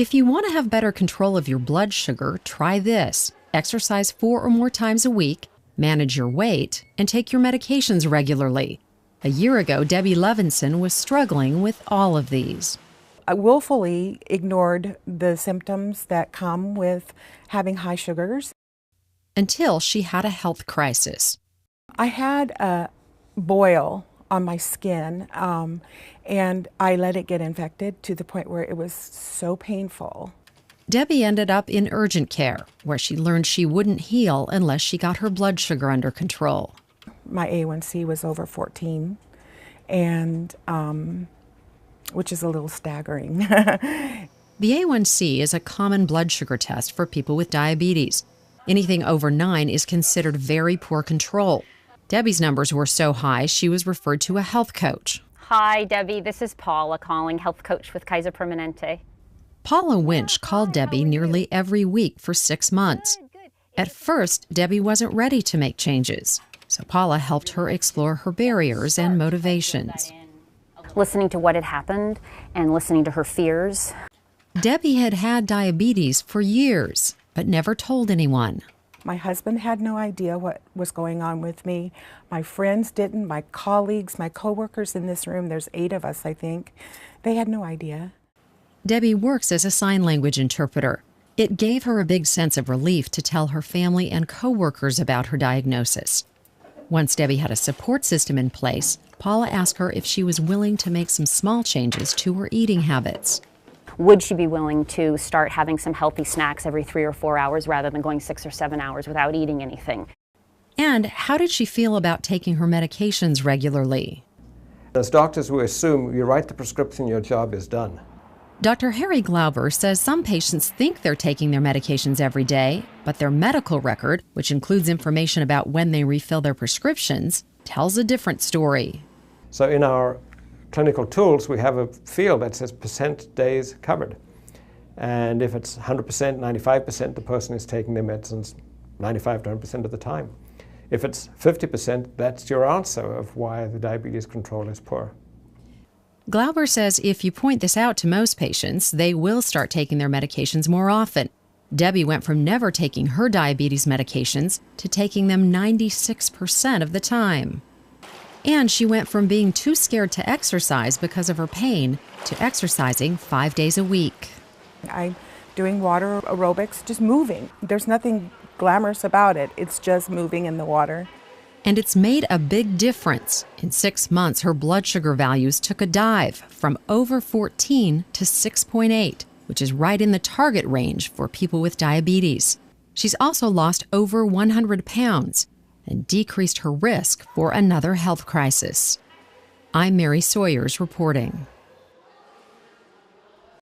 If you want to have better control of your blood sugar, try this. Exercise 4 or more times a week, manage your weight, and take your medications regularly. A year ago, Debbie Levinson was struggling with all of these. I willfully ignored the symptoms that come with having high sugars. Until she had a health crisis. I had a boil on my skin, and I let it get infected to the point where it was so painful. Debbie ended up in urgent care, where she learned she wouldn't heal unless she got her blood sugar under control. My A1C was over 14, and which is a little staggering. The A1C is a common blood sugar test for people with diabetes. Anything over 9 is considered very poor control. Debbie's numbers were so high, she was referred to a health coach. Hi, Debbie. This is Paula calling, health coach with Kaiser Permanente. Paula Winch called Debbie nearly every week for 6 months. At first, Debbie wasn't ready to make changes, so Paula helped her explore her barriers and motivations. Listening to what had happened and listening to her fears. Debbie had had diabetes for years, but never told anyone. My husband had no idea what was going on with me. My friends didn't, my colleagues, my coworkers in this room, there's 8 of us, I think, they had no idea. Debbie works as a sign language interpreter. It gave her a big sense of relief to tell her family and coworkers about her diagnosis. Once Debbie had a support system in place, Paula asked her if she was willing to make some small changes to her eating habits. Would she be willing to start having some healthy snacks every 3 or 4 hours rather than going 6 or 7 hours without eating anything? And how did she feel about taking her medications regularly? As doctors, we assume you write the prescription, your job is done. Dr. Harry Glauber says some patients think they're taking their medications every day, but their medical record, which includes information about when they refill their prescriptions, tells a different story. So in our clinical tools, we have a field that says % days covered. And if it's 100%, 95%, the person is taking their medicines 95 to 100% of the time. If it's 50%, that's your answer of why the diabetes control is poor. Glauber says if you point this out to most patients, they will start taking their medications more often. Debbie went from never taking her diabetes medications to taking them 96% of the time. And she went from being too scared to exercise because of her pain to exercising 5 days a week. I'm doing water aerobics, just moving. There's nothing glamorous about it. It's just moving in the water. And it's made a big difference. In 6 months, her blood sugar values took a dive from over 14 to 6.8, which is right in the target range for people with diabetes. She's also lost over 100 pounds and decreased her risk for another health crisis. I'm Mary Sawyers reporting.